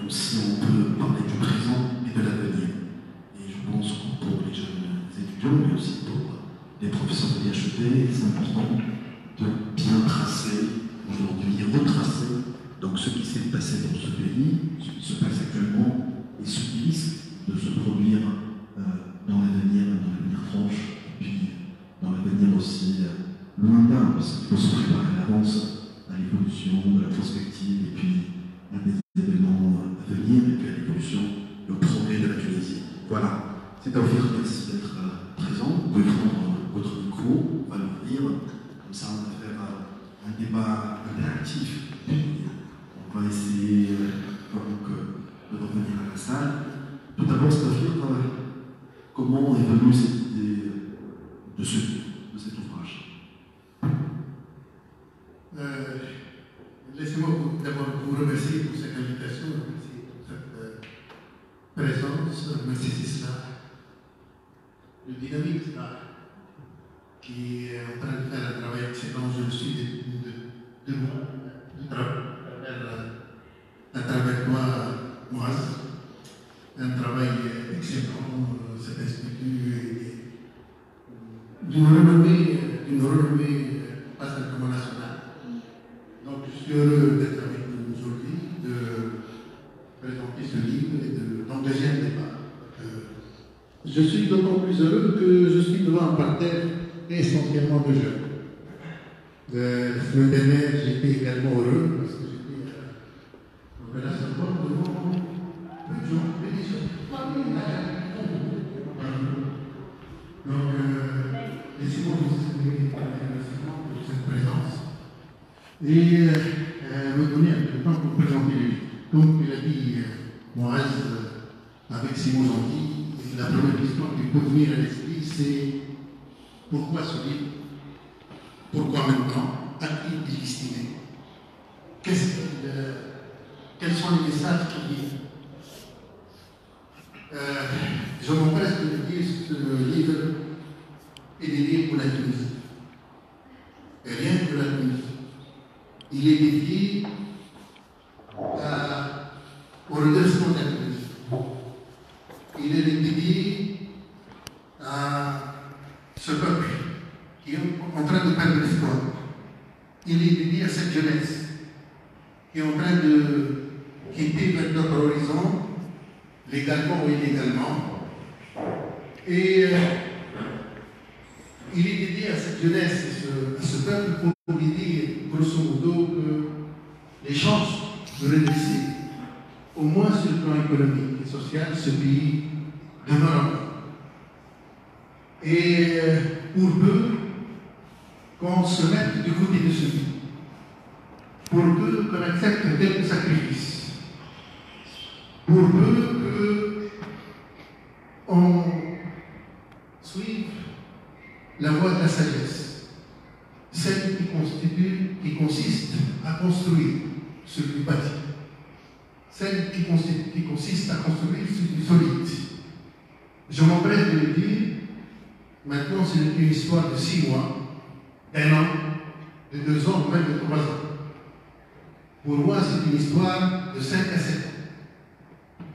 aussi on peut parler du présent et de l'avenir. Et je pense que pour les jeunes étudiants, mais aussi pour les professeurs de l'IHEP, c'est important de bien tracer, aujourd'hui retracer, donc ce qui s'est passé dans ce pays, ce qui se passe actuellement, et ce qui risque de se produire dans l'avenir proche, et puis dans l'avenir aussi lointain, parce qu'il faut se préparer à l'avance à l'évolution de la prospective, et puis à des événements à venir, et puis à l'évolution, le progrès de la Tunisie. Voilà. C'est à vous dire, merci d'être présent. Vous pouvez prendre votre micro, on va l'ouvrir, comme ça on va faire un débat interactif. On va essayer donc, de revenir à la salle. Tout d'abord, c'est à dire comment est venue cette idée de cet ouvrage. Laissez-moi d'abord vous remercier pour cette invitation, merci pour cette présence, merci Sisla, le dynamique qui est en train de faire un travail excellent. Je le suis de moi, à travers toi, Moaz. Un travail excellent, cet institut d'une renommée pas simplement nationale. Donc je suis heureux d'être avec vous aujourd'hui, de présenter ce livre et d'engager un débat. Je suis d'autant plus heureux que je suis devant un parterre essentiellement de jeunes. La semaine dernière, j'étais également heureux parce que j'étais à l'opération devant les gens, donc, laissez-moi vous exprimer pour cette présence et me donner un peu de temps pour présenter le livre. Donc, il a dit Moaz, avec ces mots gentils, la première question qui peut venir à l'esprit, c'est pourquoi ce livre? Pourquoi maintenant? À qui il est destiné? Quels sont les messages qu'il dit? Je m'empresse de dire que ce livre est dédié pour la Tunisie. Et rien que pour la Tunisie. Il est dédié au redressement de la Tunisie. Il est dédié à ce peuple qui est en train de perdre l'espoir. Il est dédié à cette jeunesse qui est en train de quitter vers notre horizon, légalement ou illégalement. Et il est dédié à cette jeunesse, à ce peuple, pour lui dire, grosso modo, que les chances de redresser, au moins sur le plan économique et social, ce pays demeure encore. Et pour peu qu'on se mette du côté de ce pays, pour peu qu'on accepte quelques sacrifices, pour peu qu'on suive la voie de la sagesse, celle qui consiste à construire ce qui bâti, celle qui consiste à construire ce qui solide. Je m'empresse de le dire, maintenant c'est une histoire de 6 mois, d'1 an, de 2 ans, même de 3 ans. Pour moi, c'est une histoire de 5 à 7 ans.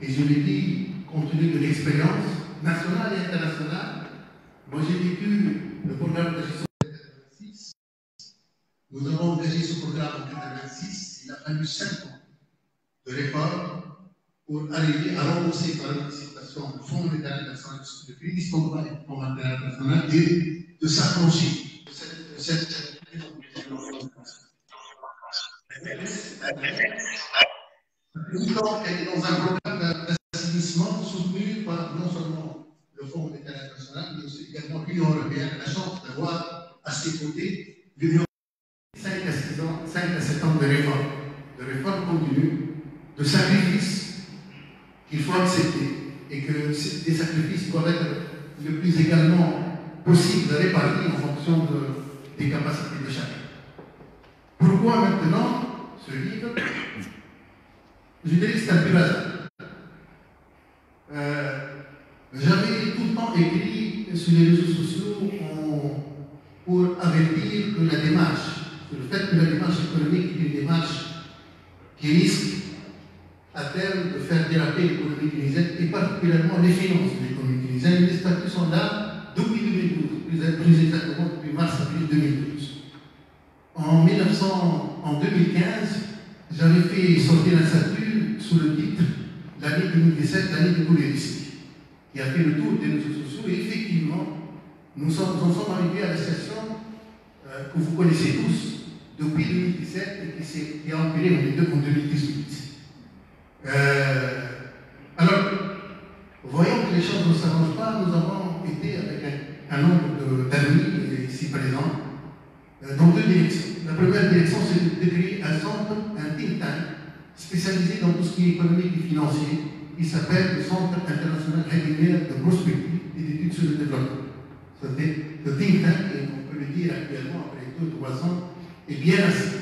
Et je l'ai dit, compte tenu de l'expérience nationale et internationale, moi j'ai vécu le programme d'agissement en 1986. Nous avons engagé ce programme en 1986. Il a fallu 5 ans de réforme pour arriver à rembourser par l'anticipation du Fonds monétaire international, de crédit standard et du Fonds monétaire international, et de s'affranchir de cette Pourtant, elle est dans un programme d'assainissement soutenu par non seulement le Fonds monétaire international, mais aussi également l'Union européenne. La chance d'avoir à ses côtés l'Union européenne. 5 à 7 ans de réformes continues, de sacrifices qu'il faut accepter et que des sacrifices doivent être le plus également possible répartis en fonction des capacités de chacun. Pourquoi maintenant ce livre? Je dirais que c'est un peu hasard. J'avais tout le temps écrit sur les réseaux sociaux pour avertir que la démarche, sur le fait que la démarche économique est une démarche qui risque à terme de faire déraper l'économie tunisienne et particulièrement les finances de l'économie tunisienne. Les statuts sont là depuis 2012, plus exactement depuis mars-avril 2012. En 2015, j'avais fait sortir un statut sous le titre l'année 2017, l'année de tous les risques, qui a fait le tour des réseaux sociaux et effectivement, nous en sommes arrivés à la situation que vous connaissez tous depuis 2017 et qui a empiré en 2018. Alors, voyons que les choses ne s'arrangent pas, nous avons été avec un nombre d'amis ici présents dans deux directions. La première direction, c'est de créer un centre, un think tank, spécialisé dans tout ce qui est économique et financier, qui s'appelle le Centre international régulier de prospective et d'études sur le développement. Ce think tank, et on peut le dire actuellement, après 2-3 ans, est bien assis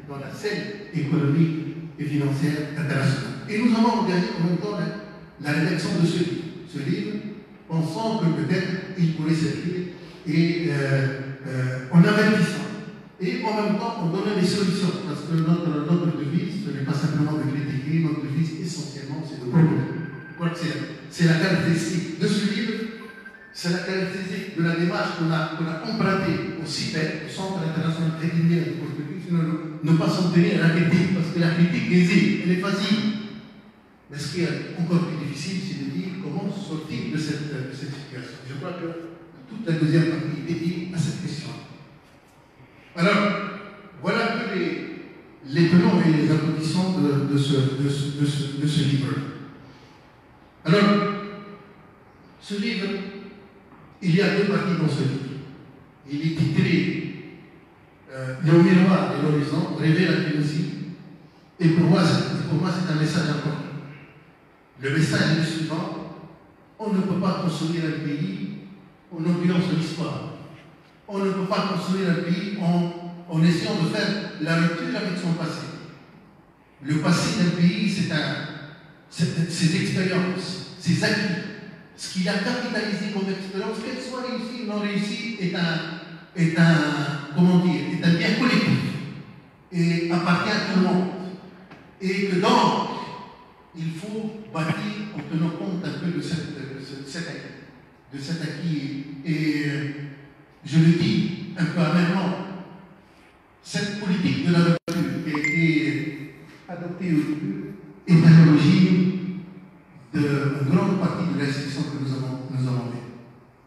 dans la scène économique et financière internationale. Et nous avons engagé en même temps la rédaction de ce livre. Ce livre, pensant que peut-être il pourrait servir et en investissant. Et en même temps, on donnait des solutions, parce que notre devise, ce n'est pas simplement de critiquer, notre devise essentiellement, c'est de proposer. Je crois que c'est la caractéristique de ce livre, c'est la caractéristique de la démarche qu'on a empruntée au CIPEC, au Centre international régulier de prospective, ne pas s'en tenir à la critique, parce que la critique est elle est facile. Mais ce qui est encore plus difficile, c'est de dire comment sortir de cette situation. Je crois que toute la deuxième partie est dédiée à cette question. Alors, voilà que les tenants et les aboutissants de ce livre. Alors, ce livre, il y a deux parties dans ce livre. Il est titré Le miroir et l'horizon, rêver la Tunisie. Et pour moi, c'est un message important. Le message est le suivant: on ne peut pas construire un pays en oubliant son histoire. On ne peut pas construire un pays en essayant de faire la rupture avec son passé. Le passé d'un pays, c'est ses expériences, ses acquis, ce qu'il a capitalisé comme expérience, qu'elle soit réussie ou non réussie, est un bien collectif et appartient à tout le monde. Et que donc, il faut bâtir en tenant compte un peu de cet acquis. Et je le dis un peu amèrement, cette politique de la rupture qui a été adoptée au début est à l'origine d'une grande partie de l'institution que nous avons fait.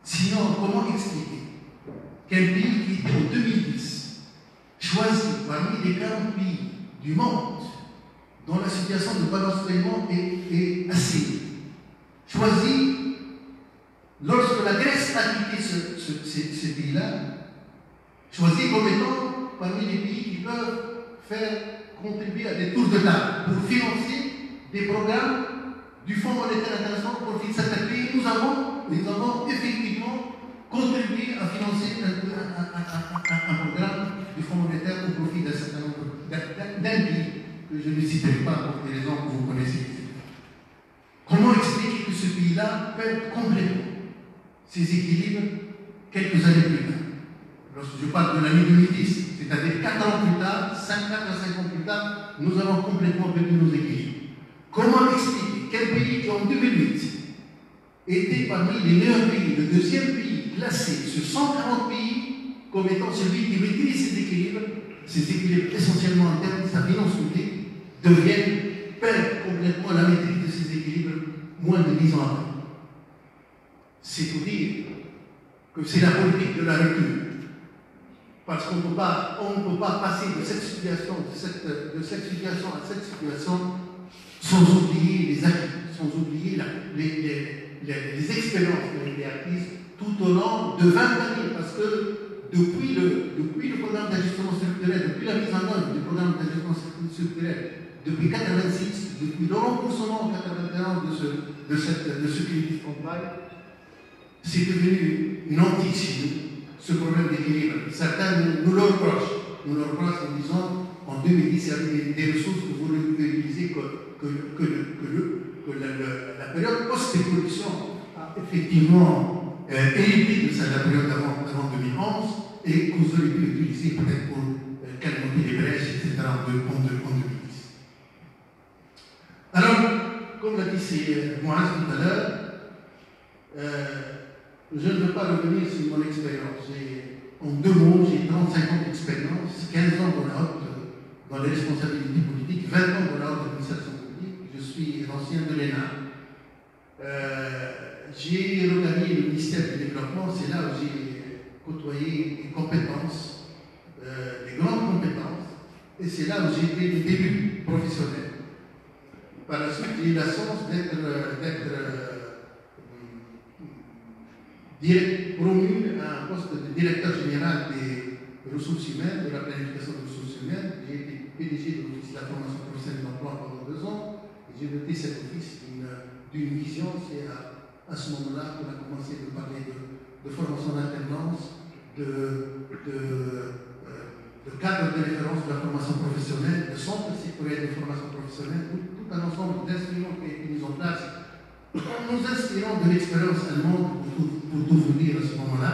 Sinon, comment expliquer qu'un pays qui était en 2010 choisi parmi les 40 pays du monde dont la situation de balance paiement est assez choisi, lorsque la Grèce a quitté ces pays-là, choisi comme étant parmi les pays qui peuvent faire contribuer à des tours de table pour financer des programmes du Fonds monétaire international au profit de certains pays. Nous avons effectivement contribué à financer un programme du Fonds monétaire au profit d'un certain nombre d'un pays que je ne citerai pas pour des raisons que vous connaissez. Comment expliquer que ce pays-là perd complètement ses équilibres quelques années plus tard? Lorsque je parle de l'année 2010, c'est-à-dire 4 ans plus tard, 4 à 5 ans plus tard, nous avons complètement perdu nos équilibres. Comment expliquer quel pays qui en 2008 était parmi les meilleurs pays, le deuxième pays classé sur 140 pays comme étant celui qui maîtrise ses équilibres essentiellement en termes de sa finance publique, perd complètement la maîtrise de ses équilibres moins de 10 ans après. C'est pour dire que c'est la politique de la rupture. Parce qu'on ne peut pas passer de cette situation à cette situation sans oublier les acquis, sans oublier les expériences qui ont été acquises tout au long de 20 années. Parce que depuis le programme d'ajustement structurel, depuis la mise en œuvre du programme d'ajustement structurel, depuis 1986, depuis le remboursement en 1981 de ce crédit campagne, c'est devenu une antique chez nous, ce problème d'équilibre. Certains nous le reprochent. Nous le reprochent en disant en 2010, il y avait des ressources que vous ne pouvez utiliser que la période post-évolution a effectivement hérité de la période avant 2011 et que vous auriez pu utiliser peut-être pour calmer les brèches, etc. en 2010. Alors, comme l'a dit Moaz tout à l'heure, je ne veux pas revenir sur mon expérience. En 2 mots, j'ai 35 ans d'expérience, 15 ans dans les responsabilités politiques, 20 ans dans la haute administration publique. Je suis ancien de l'ENA. J'ai regagné le ministère du Développement, c'est là où j'ai côtoyé des compétences, des grandes compétences, et c'est là où j'ai fait mes débuts professionnels. Par la suite, j'ai eu la chance d'être promu à un poste de directeur général des ressources humaines, de la planification des ressources humaines. J'ai été PDG de l'Office de la formation professionnelle d'emploi pendant 2 ans, et j'ai doté cet office d'une vision. C'est à ce moment-là qu'on a commencé à parler de formation d'alternance, de cadre de référence de la formation professionnelle, de centre sectoriel de formation professionnelle, tout un ensemble d'instruments qui a été mis en place en nous inspirant de l'expérience allemande, pour tout vous dire à ce moment-là.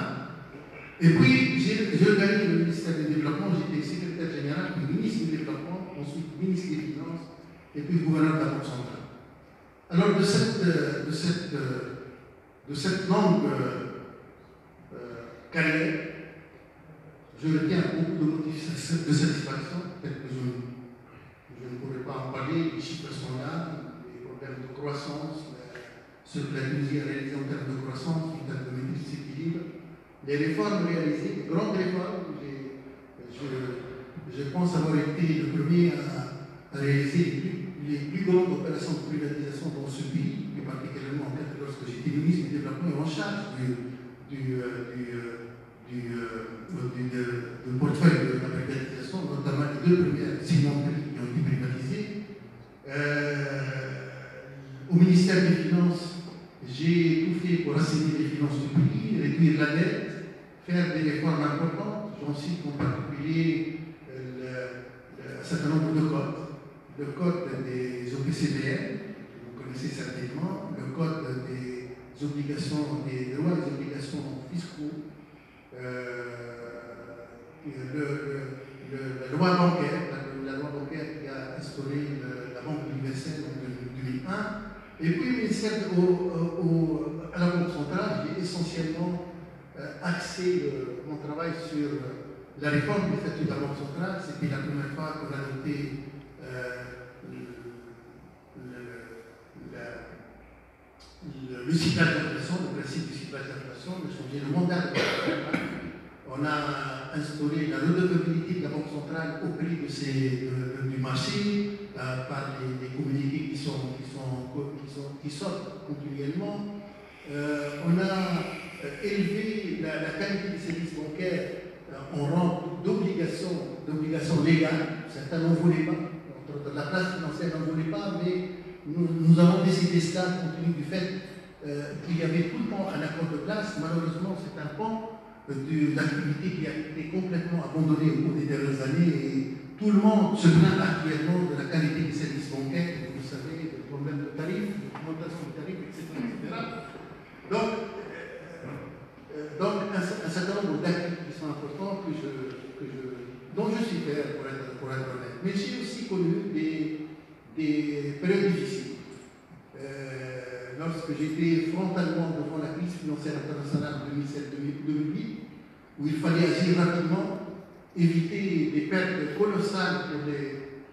Et puis, j'ai gagné le ministère du Développement, j'étais secrétaire général, puis ministre du Développement, ensuite ministre des Finances, et puis gouverneur de la Banque centrale. Alors, de cette longue carrière, je retiens beaucoup de motifs de satisfaction. Peut-être que je ne pourrais pas en parler, les chiffres sont là, les problèmes de croissance, ce que la Tunisie a réalisé en termes de croissance, en termes de déséquilibre, les réformes réalisées, les grandes réformes. Je pense avoir été le premier à réaliser les plus grandes opérations de privatisation dans ce pays, plus particulièrement lorsque j'étais ministre du Développement et en charge du portefeuille de la privatisation, notamment les 2 premières cimenteries qui ont été privatisées. Au ministère des Finances, j'ai tout fait pour assainir les finances du pays, réduire la dette, faire des réformes importantes. J'en cite en particulier un certain nombre de codes. Le code des OPCVM, que vous connaissez certainement, le code des obligations, des droits et des obligations fiscaux, la loi bancaire qui a instauré la banque universelle en 2001. Et puis, le ministère à la Banque centrale, j'ai essentiellement axé mon travail sur la réforme du statut de la Banque centrale. C'était la première fois qu'on a adopté le ciblage d'inflation, le principe du ciblage d'inflation, de changer le mandat de la Banque centrale. On a instauré la redevabilité de la Banque centrale au prix du marché par les communiqués qui sortent continuellement. On a élevé la qualité des services bancaires en rang d'obligation légale. Certains n'en voulaient pas. La place financière n'en voulait pas, mais nous avons décidé cela compte tenu du fait qu'il y avait tout le temps un accord de place. Malheureusement, c'est un pan de l'activité qui a été complètement abandonnée au cours des dernières années, et tout le monde se plaint actuellement de la qualité des services bancaires, vous savez, des problèmes de tarifs, de l'augmentation des tarifs, etc. Donc un certain nombre d'actes qui sont importants dont je suis fier pour être honnête. Mais j'ai aussi connu des périodes difficiles. Lorsque j'étais frontalement devant la crise financière internationale en 2007-2008, où il fallait agir rapidement, éviter des pertes colossales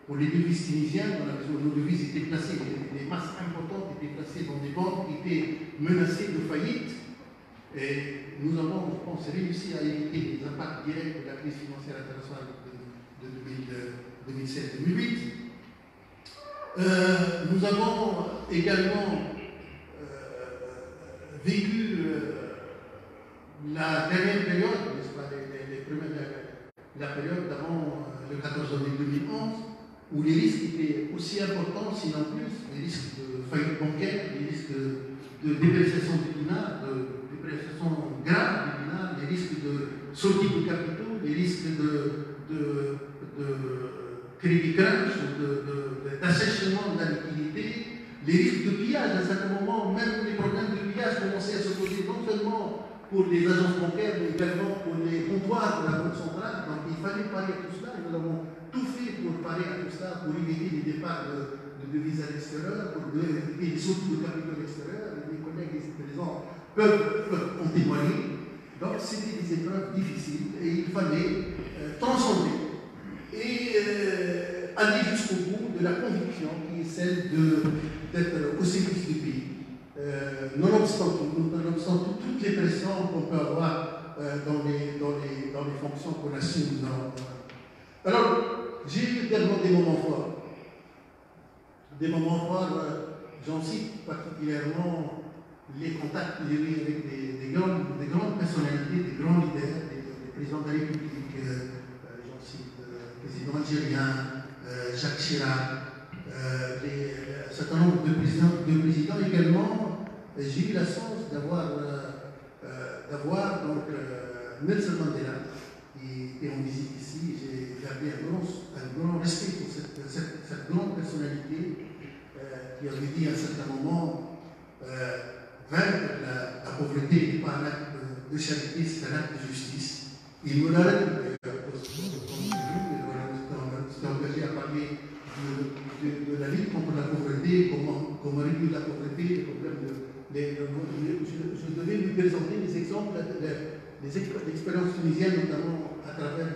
pour les devises tunisiennes. Nos devises étaient placées, des masses importantes étaient placées dans des banques qui étaient menacées de faillite. Et nous avons, je pense, réussi à éviter les impacts directs de la crise financière internationale de 2007-2008. Nous avons également vécu la dernière période, n'est-ce pas, la période d'avant le 14 avril 2011, où les risques étaient aussi importants, sinon plus, les risques de faillite bancaire, les risques de dépréciation du dinar, de dépréciation grave du dinar, les risques de sortie de capitaux, les risques de crédit crunch, d'assèchement de la liquidité, les risques de pillage. À un certain moment, même les problèmes de pillage commençaient à se poser non seulement pour les agences bancaires, mais également pour les comptoirs de la Banque centrale. Donc il fallait parer à tout cela, et nous avons tout fait pour parer à tout cela, pour éviter les départs de de devises à l'extérieur, et surtout de capitaux à l'extérieur. Les collègues ici présents peuvent en témoigner. Donc c'était des épreuves difficiles et il fallait transcender et aller jusqu'au bout de la conviction qui est celle d'être au service du pays. Nonobstant toutes les pressions qu'on peut avoir dans les fonctions qu'on assume. Alors, j'ai eu également des moments forts. Des moments forts, j'en cite particulièrement les contacts que j'ai eus avec des grandes personnalités, des grands leaders, des présidents de la République, j'en cite le président algérien, Jacques Chirac, un certain nombre de présidents également. J'ai eu la chance d'avoir Nelson Mandela qui était en visite ici. J'ai gardé un grand respect pour cette grande personnalité qui avait dit à un certain moment vaincre la pauvreté n'est pas un acte de charité, c'est un acte de justice. Il me l'a dit, s'est engagé à parler de la lutte contre la pauvreté, comment réduire la pauvreté, les problèmes je devais lui présenter des exemples, des expériences tunisiennes, notamment à travers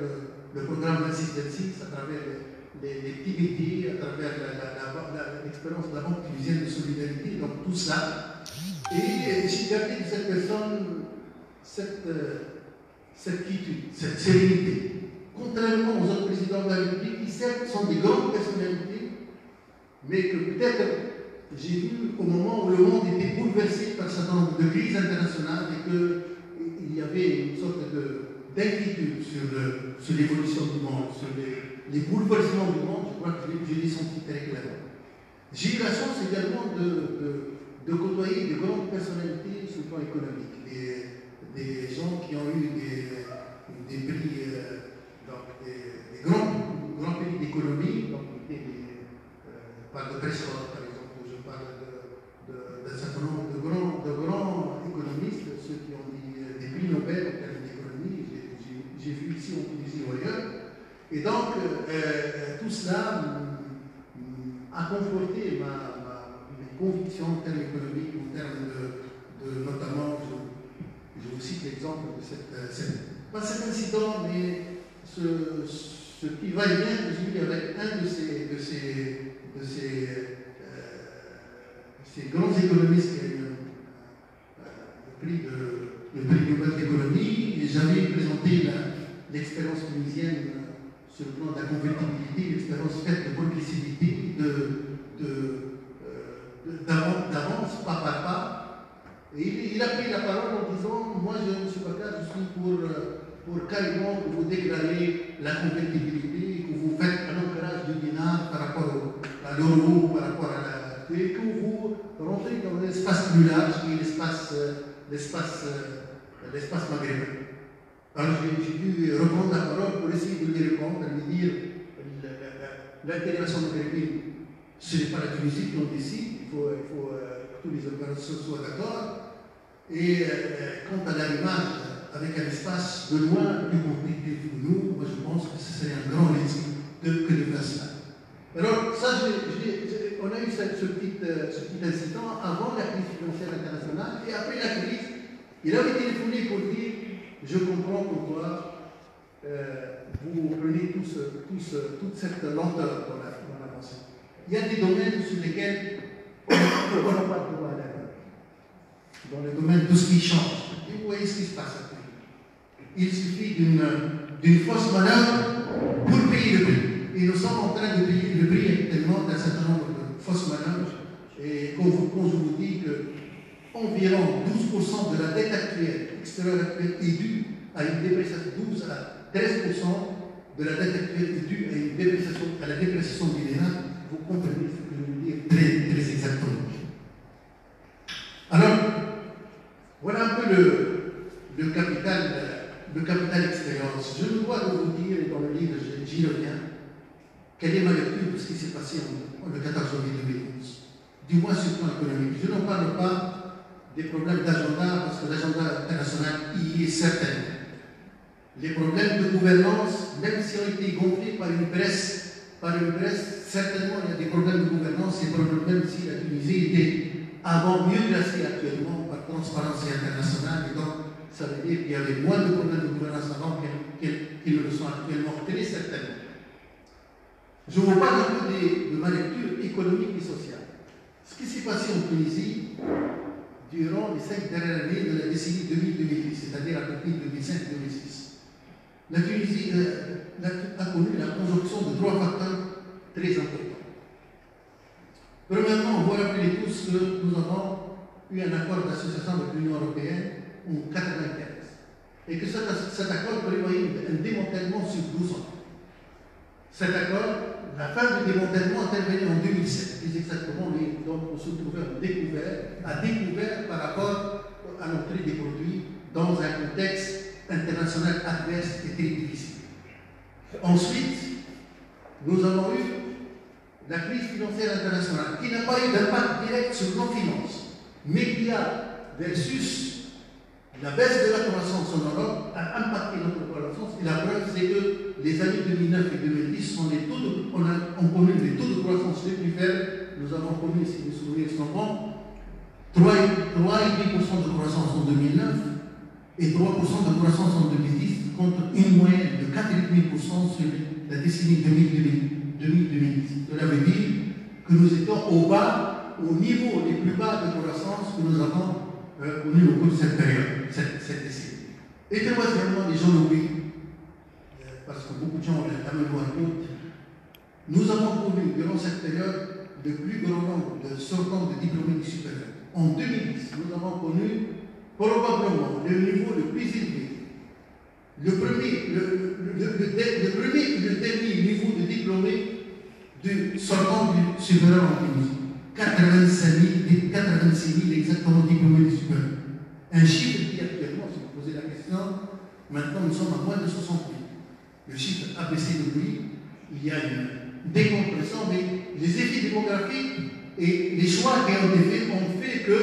le programme 26-26, à travers les petits métiers, à travers l'expérience de la Banque tunisienne de solidarité, donc tout ça. Et j'ai gardé de cette personne cette quiétude, cette sérénité. Contrairement aux autres présidents de la République, qui certes sont des grandes personnalités, mais que peut-être j'ai vu au moment où le monde était bouleversé par un certain nombre de crises internationales et qu'il y avait une sorte d'inquiétude sur l'évolution du monde, sur les bouleversements du monde. Je crois que je l'ai senti très clairement. J'ai eu la chance également de côtoyer de grandes personnalités sur le plan économique, des gens qui ont eu des prix, des grands pays d'économie, donc par de Prescott, par exemple, je parle d'un certain nombre de grands économistes, ceux qui ont des prix Nobel en termes d'économie, j'ai vu ici en Tunisie ou ailleurs. Et donc, tout cela a conforté mes convictions en termes économiques, en termes notamment, je vous cite l'exemple de pas cet incident, mais ce qui va et vient que j'ai eu avec un de ces grands économistes qui a eu le prix Nobel d'économie, et j'avais présenté l'expérience tunisienne sur le plan de la convertibilité, l'expérience faite de bonne liquidité, d'avance, pas par pas. Et il a pris la parole en disant: moi, M. Bakar, je suis pour carrément que vous déclarez la convertibilité, que vous faites un ancrage du dinar par rapport à l'euro, par rapport à la. Et que vous rentrez dans un espace plus large, qui est l'espace maghrébin. Alors j'ai dû reprendre la parole pour essayer de lui répondre, de lui dire l'intégration maghrébine, ce n'est pas la Tunisie qui en décide, il faut que tous les opérateurs soient d'accord. Et quant à l'arrivage avec un espace de loin plus compliqué pour nous, moi je pense que ce serait un grand risque que de faire cela. Alors ça, on a eu ce petit incident avant la crise financière internationale, et après la crise, il avait téléphoné pour dire: je comprends pourquoi vous prenez toute cette lenteur dans l'avancée. Il y a des domaines sur lesquels on n'a pas de droit à l'erreur. Dans le domaine de tout ce qui change. Et vous voyez ce qui se passe après. Il suffit d'une fausse manœuvre pour payer le prix. Et nous sommes en train de payer le prix actuellement d'un certain nombre de fausses manœuvres. Et quand je vous dis que environ 12% de la dette actuelle, extérieure actuelle, est due à une dépréciation, 12 à 13% de la dette actuelle est due à la dépréciation du dinar. Vous comprenez ce que je veux dire très, très exactement. Alors, voilà un peu le capital expérience. Je me dois de vous dire, et dans le livre j'y reviens, quelle est ma lecture de ce qui s'est passé le 14 janvier 2011, du moins sur le plan économique. Je n'en parle pas des problèmes d'agenda, parce que l'agenda international y est certain. Les problèmes de gouvernance, même s'ils ont été gonflés par par une presse, certainement il y a des problèmes de gouvernance, et même si la Tunisie était avant mieux classée actuellement par Transparency International, et donc ça veut dire qu'il y avait moins de problèmes de gouvernance avant qu'ils ne le sont actuellement, très certainement. Je vous parle un peu de ma lecture économique et sociale. Ce qui s'est passé en Tunisie durant les 5 dernières années de la décennie 2000-2010, c'est-à-dire à partir de 2005-2006. La Tunisie a connu la conjonction de 3 facteurs très importants. Premièrement, on voit rappeler tous que nous avons eu un accord d'association avec l'Union européenne en 1995 et que cet accord prévoyait un démantèlement sur 12 ans. Cet accord, la fin du démantèlement intervenait en 2007, plus exactement, donc on se trouvait à découvert par rapport à l'entrée des produits dans un contexte international adverse et très difficile. Ensuite, nous avons eu la crise financière internationale qui n'a pas eu d'impact direct sur nos finances, mais qui a, versus la baisse de la croissance en Europe, a impacté notre croissance. Et la preuve, c'est que les années 2009 et 2010 sont les taux on connu les taux de croissance les plus faibles. Nous avons connu, si vous vous souvenez, 3,8% de croissance en 2009 et 3% de croissance en 2010, contre une moyenne de 4,5% sur la décennie 2000-2010. Cela veut dire que nous étions au niveau les plus bas de croissance que nous avons connu au cours de cette période, cette décennie. Et troisièmement, les gens l'oublient, parce que beaucoup de gens ont la mémoire courte, nous avons connu durant cette période le plus grand nombre de sortants de diplômés du supérieur. En 2010, nous avons connu probablement le niveau le plus élevé. Le premier et le dernier niveau de diplômés du sortant du supérieur en Tunisie. 86 000 exactement diplômés du supérieur. Un chiffre qui actuellement, si vous posez la question, maintenant nous sommes à moins de 60 000. Le chiffre a baissé depuis, il y a une décompression, mais les effets démographiques et les choix qui ont été faits ont fait que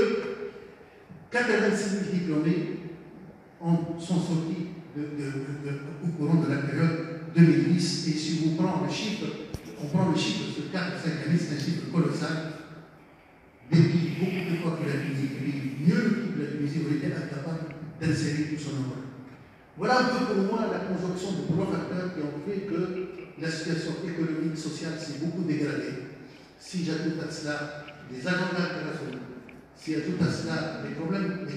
86 000 diplômés sont sortis au courant de la période 2010. Et si on prend le chiffre sur 4 ou 5 années, c'est un chiffre colossal. Des pays beaucoup plus forts que la Tunisie, mieux que la Tunisie aurait été incapable d'insérer tout son emploi. Voilà un peu pour moi la conjonction de 3 facteurs qui ont fait que la situation économique, sociale s'est beaucoup dégradée. Si j'ajoute à cela les agendas internationaux, si j'ajoute à cela les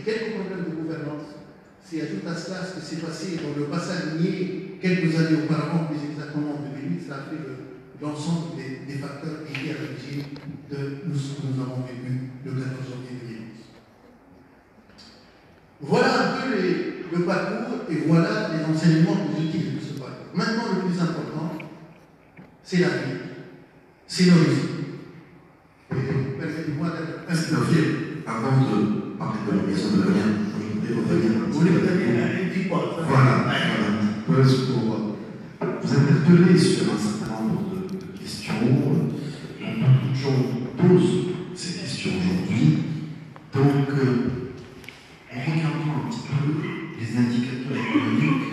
quelques problèmes de gouvernance, si j'ajoute à cela ce qui s'est passé dans le bassin minier quelques années auparavant, plus exactement en 2008, ça a fait l'ensemble des facteurs liés à l'origine de ce que nous avons vécu le 14 janvier 2011. Voilà un peu le parcours et voilà les enseignements que j'utilise de ce parcours. Maintenant, le plus important, c'est l'avenir, c'est l'horizon. Permettez-moi d'être un peu. Avant de parler de l'horizon de l'avenir, je voudrais revenir. Vous voulez me donner un petit point? Voilà. Pour vous interpeller sur un certain nombre de questions. Beaucoup de gens posent ces questions aujourd'hui. Donc, en regardant un petit peu les indicateurs économiques,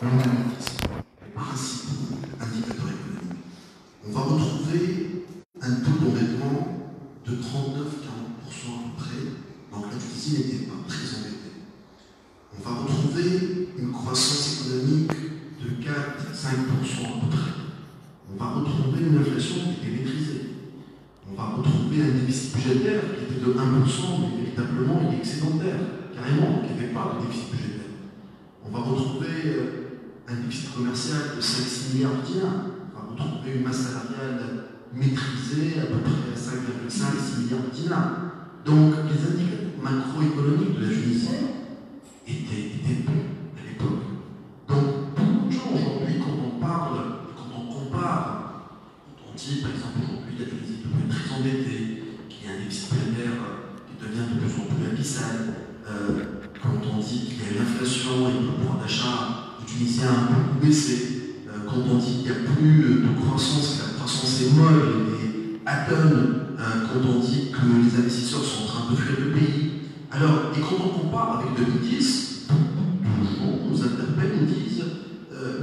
on analyse les principaux indicateurs économiques. On va retrouver un taux d'endettement de 39-40% à peu près, donc la Tunisie n'était pas très endettée. On va retrouver une croissance économique de 4-5% à peu près. On va retrouver une inflation qui était maîtrisée. On va retrouver un déficit budgétaire qui était de 1%, mais véritablement il est excédentaire, carrément, qui n'était pas de déficit budgétaire. On va retrouver un déficit commercial de 5-6 milliards de dinars. On va retrouver une masse salariale maîtrisée à peu près à 5,5-6 milliards de dinars. Donc les indicateurs macroéconomiques de la Tunisie étaient bons à l'époque. Donc beaucoup de gens aujourd'hui, quand on parle, quand on compare, quand on dit par exemple aujourd'hui la Tunisie devient très endettée, qu'il y a un déficit budgétaire qui devient de plus en plus abyssal, quand on dit qu'il y a une inflation et que le pouvoir d'achat du Tunisien a beaucoup baissé, quand on dit qu'il n'y a plus de croissance, que la croissance est molle et atone, quand on dit que les investisseurs sont en train de fuir le pays. Alors, et quand on compare avec 2010, beaucoup de gens nous interpellent et nous disent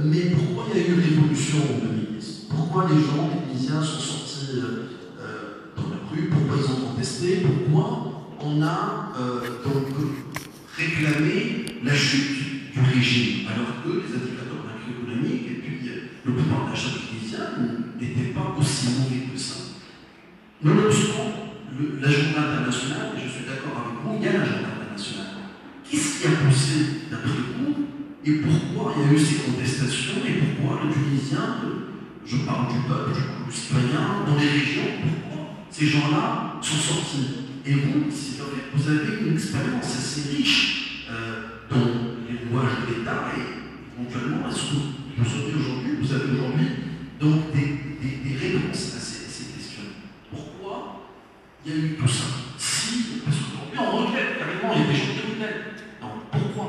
mais pourquoi il y a eu une révolution en 2010? Pourquoi les gens, les Tunisiens, sont sortis dans la rue? Pourquoi ils ont contesté? Pourquoi on a donc réclamé la chute du régime, alors que les indicateurs macroéconomiques et puis le pouvoir d'achat tunisien n'étaient pas aussi mauvais que ça? Nonobstant l'agenda international, et je suis d'accord avec vous, il y a l'agenda international. Qu'est-ce qui a poussé d'après vous? Et pourquoi il y a eu ces contestations? Et pourquoi le Tunisien, je parle du peuple, je parle du citoyen, dans les régions, pourquoi ces gens-là sont sortis? Et vous, vous avez une expérience assez riche dans les rouages de l'État, et éventuellement, est-ce que vous avez aujourd'hui donc des réponses à ces questions? Pourquoi il y a eu tout ça? Si, parce qu'aujourd'hui on regrette carrément, il y a des gens qui regrettent. Donc pourquoi?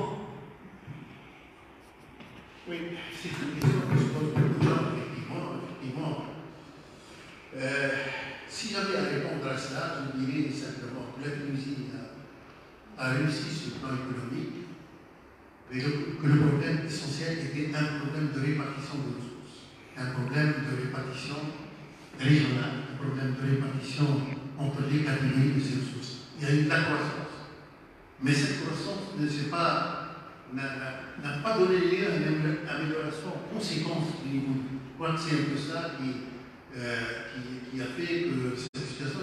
Oui, c'est une question que je pose beaucoup de gens, effectivement. Si j'avais à répondre à cela, je dirais simplement que la Tunisie a réussi sur le plan économique, mais que le problème essentiel était un problème de répartition de ressources, un problème de répartition régionale, un problème de répartition entre les catégories de ces ressources. Il y a eu de la croissance, mais cette croissance n'a pas donné lieu à une amélioration conséquente du niveau. Je crois que c'est un peu ça qui a fait que cette situation,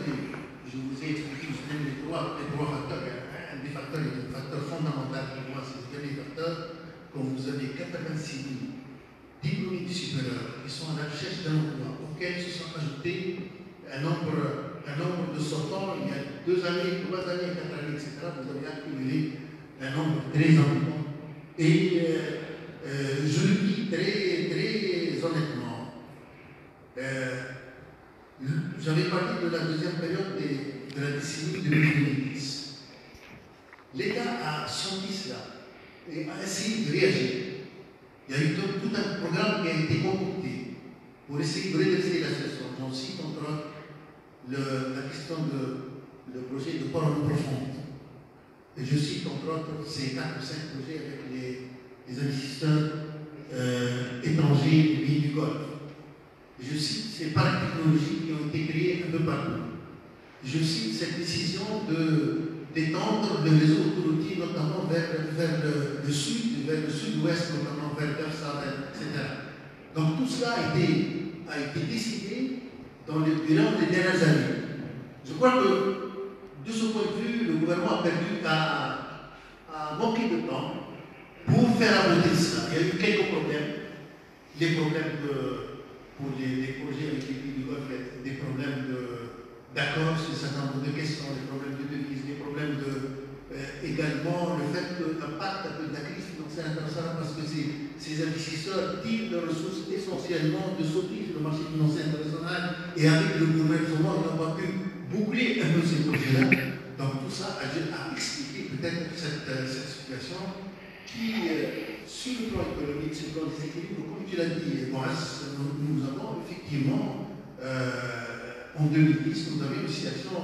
je vous ai expliqué les trois facteurs. Un des facteurs est un facteur fondamental pour moi, c'est les facteurs, quand vous avez 86 000 diplômés du supérieur qui sont à la recherche d'un emploi, auxquels se sont ajoutés un nombre de sortants il y a 2 années, 3 années, 4 années, etc. Vous avez accumulé un nombre très important. Et je le dis très honnêtement, j'avais parlé de la deuxième période de la décennie 2010. L'État a senti cela et a essayé de réagir. Il y a eu tout un programme qui a été concocté pour essayer de redresser la situation. J'en cite entre autres la question le projet de port profonde. Et je cite entre autres ces 4 ou 5 projets avec les investisseurs étrangers du pays du Golfe. Je cite ces parcs technologiques qui ont été créés un peu partout. Je cite cette décision d'étendre le réseau autoroutier, notamment vers le sud, vers le sud-ouest, notamment vers Garsar, etc. Donc tout cela a été décidé durant les dernières années. Je crois que, de ce point de vue, le gouvernement a manqué de temps pour faire aboutir cela. Il y a eu quelques problèmes. Les problèmes pour les projets avec les pays du Golfe, des problèmes d'accord sur un certain nombre de questions, des problèmes de devises, des problèmes également le fait que l'impact de la crise financière internationale, parce que ces investisseurs tirent leurs ressources essentiellement de sortir sur le marché financier international, et avec le gouvernement, ils n'ont pas pu boucler un peu ces projets-là. Donc tout ça a expliqué peut-être cette situation qui, sur le plan économique, sur le plan des équilibres, comme tu l'as dit, nous avons effectivement, en 2010, nous avions une situation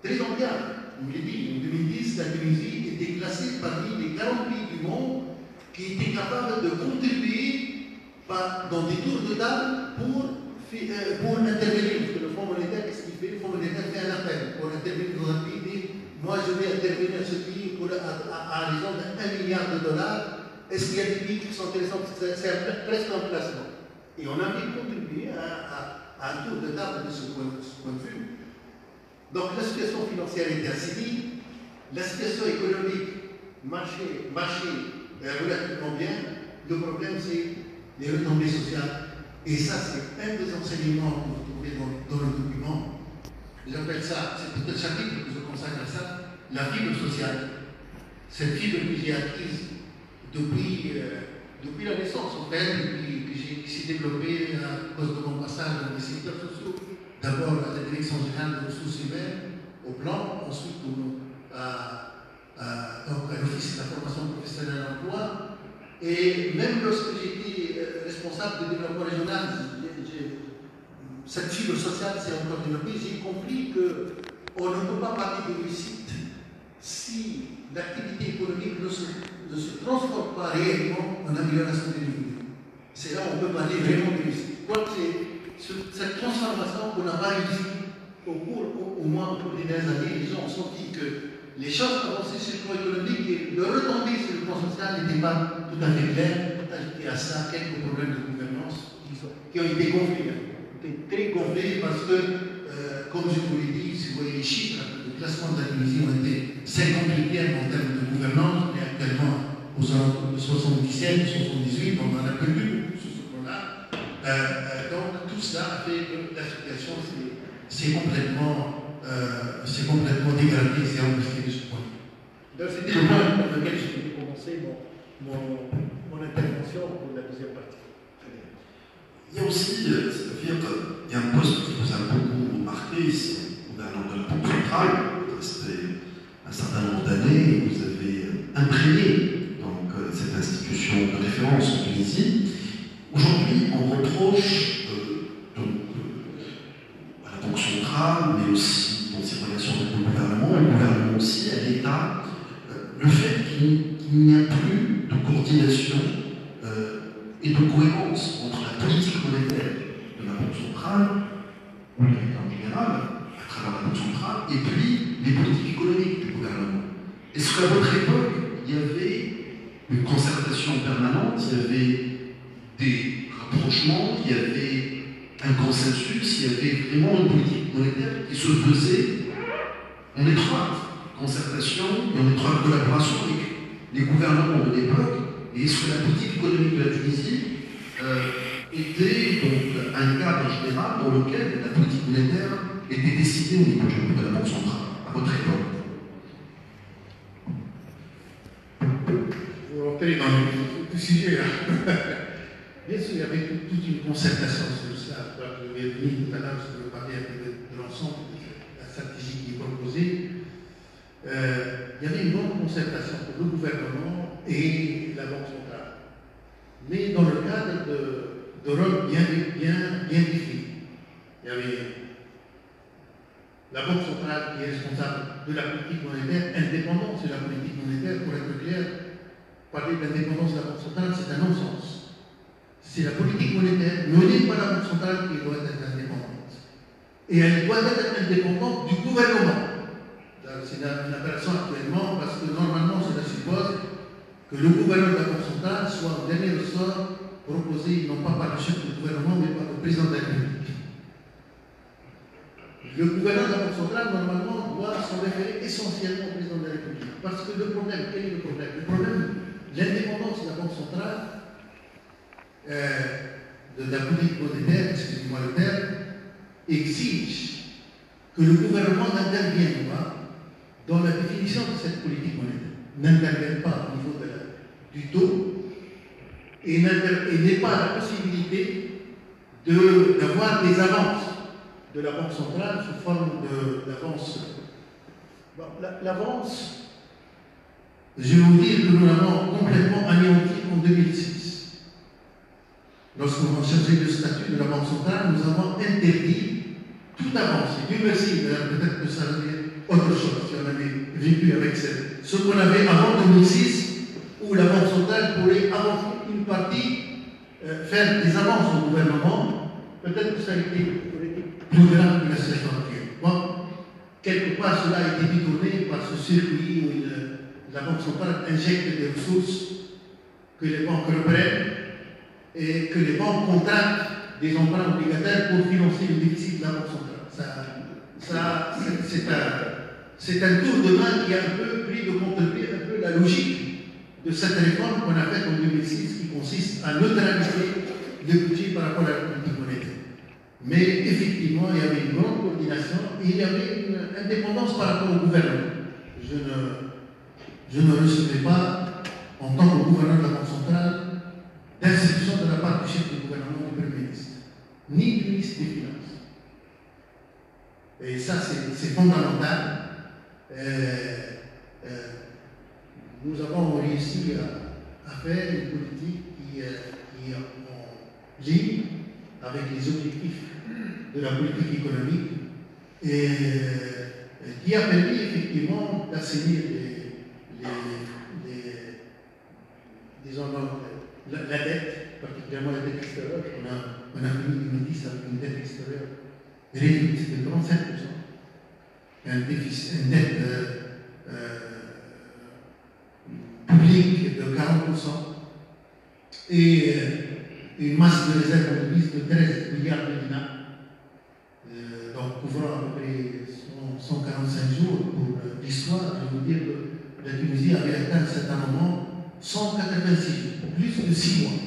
très enviable. Vous l'avez dit, en 2010, la Tunisie était classée parmi les 40 pays du monde qui étaient capables de contribuer dans des tours de table pour intervenir. Parce que le Fonds monétaire, qu'est-ce qu'il fait? Le Fonds monétaire fait un appel pour intervenir dans un pays. Dit, moi, je vais intervenir à ce pays à raison d'1 milliard de dollars. Est-ce qu'il y a des pays qui sont intéressants? C'est presque un placement. Et on avait contribué à un tour de table de ce point de vue. Donc la situation financière était assainie, la situation économique marchait relativement bien. Le problème, c'est les retombées sociales. Et ça, c'est un des enseignements que vous trouvez dans le document. J'appelle ça, c'est peut-être le chapitre que je consacre à ça, la fibre sociale. Cette fibre que j'ai acquise depuis la naissance, en fait, qui s'est développée à cause de mon passage dans les secteurs sociaux. D'abord à la Direction générale des ressources humaines, au plan, ensuite à l'Office de la formation professionnelle à l'emploi. Et même lorsque j'étais responsable du développement régional, cette fibre sociale s'est encore développée. J'ai compris qu'on ne peut pas parler de réussite si l'activité économique ne se transforme pas réellement en amélioration des revenus. C'est là où on peut parler vraiment de réussite. Je crois que c'est cette transformation qu'on n'a pas réussi au moins au cours des dernières années. Les gens ont senti que les choses avancées sur le plan économique et le retombé sur le plan social n'était pas tout à fait clair. Ajouté à ça quelques problèmes de gouvernance qui ont été gonflés. Très gonflés parce que, comme je vous l'ai dit, si vous voyez les chiffres, le classement de la Tunisie ont été 58e en termes de gouvernance, mais actuellement aux alentours de 77, 78, on en a perdu beaucoup sur ce plan-là. Donc tout cela a fait que la situation c'est complètement dégradé, c'est amplifié de ce point. Donc c'était le point par lequel je vais commencer mon intervention pour la deuxième partie. Il y a aussi, c'est-à-dire qu'il y a un poste qui vous a beaucoup marqué, c'est au gouvernement de la Banque centrale, vous restez un certain nombre d'années, vous avez imprégné donc, cette institution de référence en Tunisie. Aujourd'hui, on reproche à la Banque centrale, mais aussi dans ses relations avec le gouvernement aussi, à l'État, le fait qu'il n'y a plus de coordination et de cohérence entre la politique monétaire de la Banque centrale, ou l'État en général, à travers la Banque centrale, et puis les politiques économiques du gouvernement. Est-ce qu'à votre époque, il y avait une concertation permanente, il y avait des rapprochements, il y avait un consensus, il y avait vraiment une politique monétaire qui se faisait en étroite concertation et en étroite collaboration avec les gouvernements de l'époque? Et est-ce que la politique économique de la Tunisie était donc un cadre général dans lequel la politique monétaire était décidée au niveau de la Banque centrale, à votre époque? Vous rentrez dans le sujet là. Bien sûr, il y avait toute une concertation sur ça. Je vais venir tout à l'heure, je vais parler un peu de l'ensemble de la stratégie qui est proposée. Il y avait une bonne concertation pour le gouvernement et la Banque centrale, mais dans le cadre de rôles bien définis. Il y avait la Banque centrale qui est responsable de la politique monétaire, indépendance de la politique monétaire, pour être clair. Parler d'indépendance de la Banque centrale, c'est un non-sens. C'est la politique monétaire menée par la Banque centrale qui doit être indépendante. Et elle doit être indépendante du gouvernement. C'est une appellation actuellement parce que normalement cela suppose que le gouverneur de la Banque centrale soit en dernier ressort proposé non pas par le chef du gouvernement mais par le président de la République. Le gouverneur de la Banque centrale normalement doit s'en référer essentiellement au président de la République. Parce que le problème, quel est le problème? Le problème, l'indépendance de la Banque centrale, de la politique monétaire, excusez-moi le terme, exige que le gouvernement n'intervienne pas dans la définition de cette politique monétaire, n'intervienne pas au niveau du taux et n'ait pas la possibilité d'avoir des avances de la Banque centrale sous forme d'avance. Bon, l'avance, je vais vous dire que nous l'avons complètement anéantie en 2006. Lorsqu'on a changé le statut de la Banque centrale, nous avons interdit toute avance. Et Dieu merci, peut-être que ça veut autre chose, si on avait vécu avec ce qu'on avait avant 2006, où la Banque centrale pourrait avancer une partie, faire des avances au gouvernement, peut-être que ça a été plus grave que la situation actuelle. Bon, quelque part, cela a été détourné par ce circuit où la Banque centrale injecte des ressources que les banques reprennent et que les banques contractent des emprunts obligataires pour financer le déficit de la Banque centrale. C'est un tour de main qui a un peu pris de contre-pied un peu la logique de cette réforme qu'on a faite en 2006 qui consiste à neutraliser le budget par rapport à la politique monétaire. Mais effectivement, il y avait une grande coordination et il y avait une indépendance par rapport au gouvernement. Je ne recevais pas, en tant que gouverneur de la Banque centrale, d'instruction de la part du chef du gouvernement du Premier ministre, ni du ministre des Finances. Et ça, c'est fondamental. Nous avons réussi à faire une politique qui est en ligne avec les objectifs de la politique économique et qui a permis effectivement d'assainir la dette, particulièrement la dette extérieure on a fini 2010 avec une dette extérieure réduite de 37%, une dette publique de 40%, et une masse de réserve de devise de 13 milliards de dinars, donc couvrant à peu près 145 jours pour l'histoire. Je veux dire que la Tunisie avait atteint à un certain moment 186 jours, plus de 6 mois.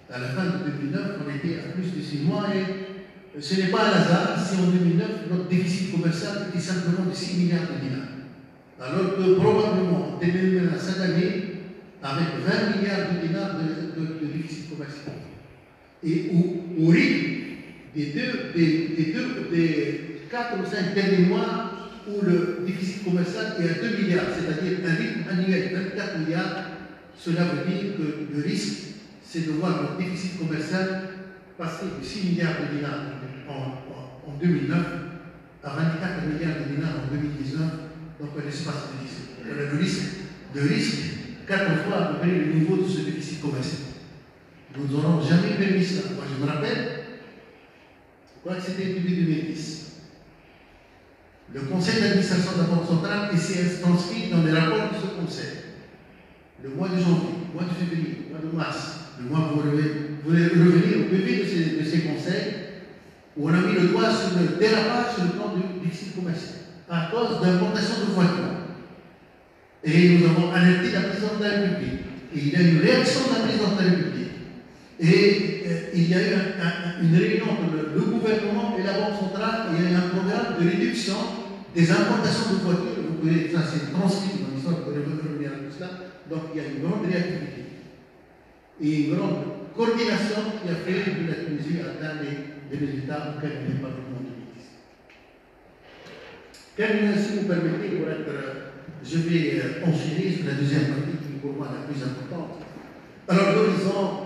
À la fin de 2009, on était à plus de 6 mois, et ce n'est pas un hasard si en 2009, notre déficit commercial était simplement de 6 milliards de dinars. Alors que probablement, en 2009, cette année, avec 20 milliards de dinars de déficit commercial. Et au rythme des 4 ou 5 derniers mois où le déficit commercial est à 2 milliards, c'est-à-dire un rythme annuel de 24 milliards, cela veut dire que le risque, c'est de voir notre déficit commercial passer de 6 milliards de dinars en 2009 à 24 milliards de dinars en 2019, donc un espace de 10 ans. On a le risque 4 fois à peu près le niveau de ce déficit commercial. Nous n'aurons jamais permis cela. Moi, je me rappelle, je crois que c'était début 2010. Le conseil d'administration de la Banque centrale s'est transcrit dans les rapports de ce conseil. Le mois de janvier, le mois de février, le mois de mars, le mois pour revenir au PV de ces conseils, où on a mis le doigt sur le dérapage sur le plan du déficit commercial, à cause d'importation de voitures. Et nous avons alerté la présidente de la République. Et il y a eu une réaction de la présidente de la République. Et il y a eu une réunion entre le gouvernement et la Banque centrale. Et il y a eu un programme de réduction des importations de voitures. Vous pouvez, ça c'est transcrit dans l'histoire, vous pouvez revenir à tout cela. Donc il y a une grande réactivité. Et une grande coordination qui a fait que la Tunisie atteint des résultats auxquels on n'est pas venu en 2010. Si vous permettez, pour être. Je vais enchaîner sur la deuxième partie qui est pour moi la plus importante. Alors, l'horizon,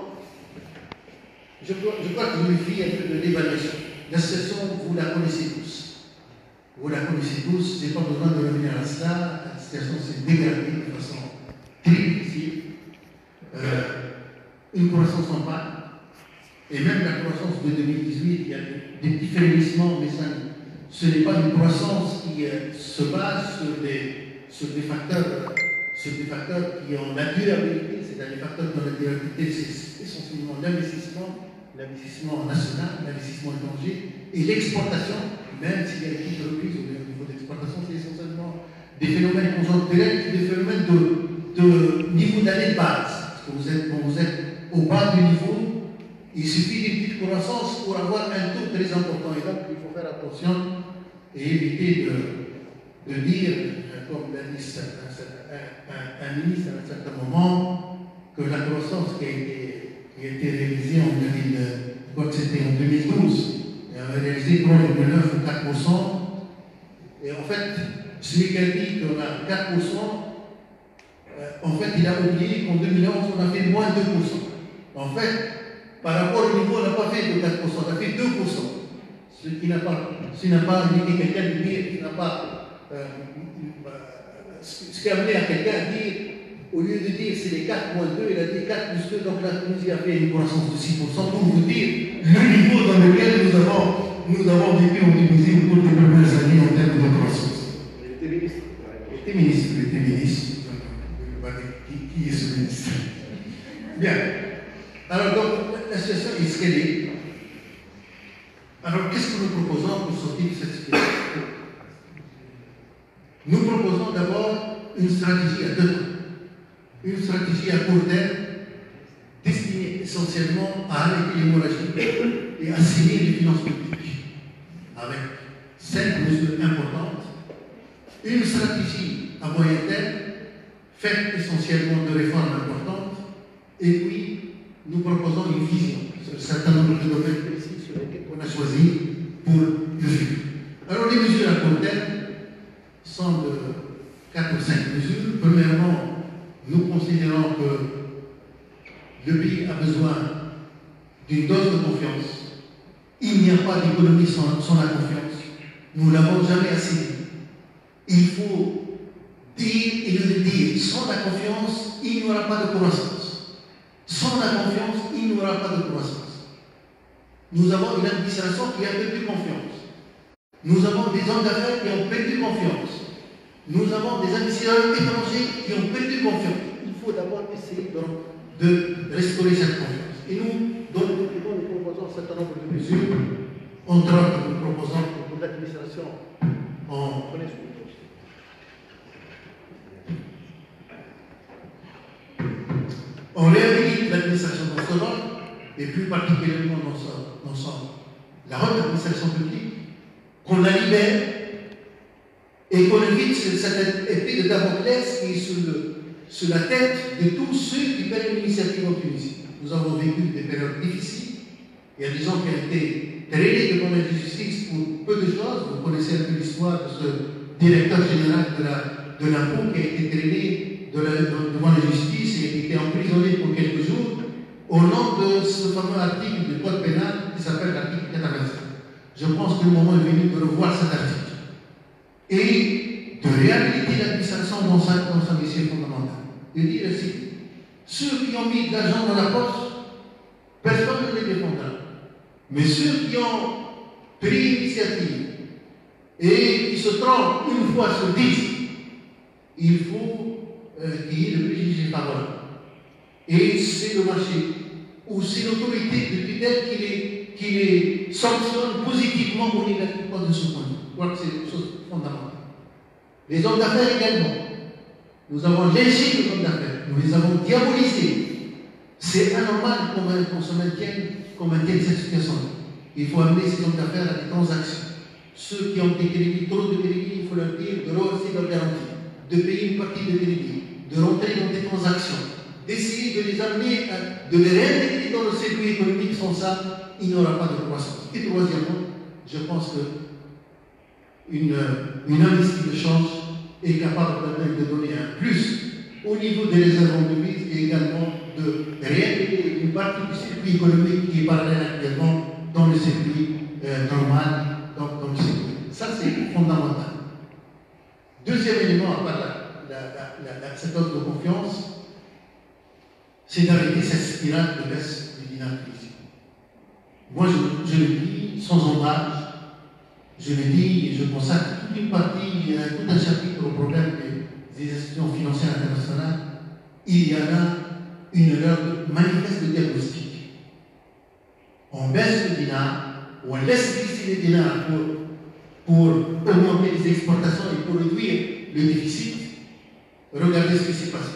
je crois que je me fie un peu de l'évaluation. La situation, vous la connaissez tous. Vous la connaissez tous, je n'ai pas besoin de revenir à cela. La situation s'est dégradée de façon très difficile. Une croissance en panne. Et même la croissance de 2018, il y a des petits frémissements, mais ce n'est pas une croissance qui se base sur des facteurs qui ont la durabilité, c'est-à-dire les facteurs dont la durabilité, c'est essentiellement l'investissement national, l'investissement étranger et l'exportation, même s'il y a une petite reprise au niveau d'exportation, c'est essentiellement des phénomènes conjoncturels, des phénomènes de niveau d'année de base. Parce que quand vous êtes au bas du niveau, il suffit d'une petite croissance pour avoir un taux très important. Et donc, il faut faire attention et éviter de dire, comme l'a dit un ministre à un certain moment, que la croissance qui a été réalisée en 2012, et on a réalisé proche de 9 ou 4%, et en fait, celui qui a dit qu'on a 4%, en fait, il a oublié qu'en 2011, on a fait moins 2%. En fait, par rapport au niveau, on n'a pas fait de 4%, on a fait 2%. Ce qui n'a pas indiqué quelqu'un de dire, ce qui a amené à quelqu'un à dire, au lieu de dire c'est les 4 moins 2, il a dit 4 plus 2, donc la Tunisie a fait une croissance de 6%, pour vous dire le niveau dans lequel nous avons vécu en Tunisie au cours des premières années en termes de croissance. Il était ministre. Qui est ce ministre? Bien. Alors donc, la situation est ce qu'elle est. Alors, qu'est-ce que nous proposons pour sortir de cette situation? Nous proposons d'abord une stratégie à 2 temps. Une stratégie à court terme, destinée essentiellement à arrêter l'hémorragie et à assainir les finances publiques, avec 5 mesures importantes. Une stratégie à moyen terme, faite essentiellement de réformes importantes, et puis nous proposons une vision sur un certain nombre de domaines précis sur lesquels on a choisi pour le futur. Alors les mesures à court terme sont de 4 ou 5 mesures. Premièrement, nous considérons que le pays a besoin d'une dose de confiance. Il n'y a pas d'économie sans la confiance. Nous ne l'avons jamais assez dit. Il faut dire et le dire. Sans la confiance, il n'y aura pas de croissance. Sans la confiance, il n'y aura pas de croissance. Nous avons une administration qui a perdu confiance. Nous avons des hommes d'affaires qui ont perdu confiance. Nous avons des investisseurs étrangers qui ont perdu confiance. Il faut d'abord essayer de restaurer cette confiance. Et nous, dans le document, nous proposons un certain nombre de mesures. Entre autres, nous proposons pour l'administration on réhabilite l'administration dans son ordre, et plus particulièrement dans la haute administration publique, qu'on la libère et qu'on évite cette épée de Damoclès qui est sur la tête de tous ceux qui prennent l'initiative en Tunisie. Nous avons vécu des périodes difficiles. Il y a des gens qui ont été traînés devant la justice pour peu de choses. Vous connaissez un peu l'histoire de ce directeur général de l'impôt qui a été traîné devant la justice et qui a été emprisonné pour quelques jours au nom de ce fameux article du code pénal qui s'appelle l'article 85. Je pense que le moment est venu de revoir cet article et de réhabiliter l'administration dans sa mission fondamentale. De dire ainsi, ceux qui ont mis de l'argent dans la poche, personne ne les défendra. Mais ceux qui ont pris l'initiative et qui se trompent une fois sur 10, il faut qu'il y ait le préjugé favorable. Et c'est le marché ou c'est l'autorité de tutelle qui les sanctionne positivement ou négativement de ce point de vue. Je crois que c'est une chose fondamentale. Les hommes d'affaires également. Nous avons léché les hommes d'affaires, nous les avons diabolisés. C'est anormal qu'on se maintienne cette situation. Il faut amener ces hommes d'affaires à des transactions. Ceux qui ont des crédits, trop de crédits, il faut leur dire de rehausser leur garantie, de payer une partie de crédit, de rentrer dans des transactions, d'essayer de les amener, de les réintégrer dans le circuit économique. Sans ça, il n'y aura pas de croissance. Et troisièmement, je pense qu'une industrie de change est capable de donner un plus au niveau des réserves en devises et également de réintégrer une partie du circuit économique qui est parallèle actuellement dans le circuit normal, dans le circuit. Ça, c'est fondamental. Deuxième élément, à part cette offre de confiance, c'est d'arrêter cette spirale de baisse du dinar tunisien. Moi, je le dis sans embâche, je le dis et je consacre toute une partie, tout un chapitre au problème des institutions financières internationales. Il y en a une erreur manifeste de diagnostic. On baisse le dinar, on laisse glisser les dinars pour augmenter les exportations et pour réduire le déficit. Regardez ce qui s'est passé.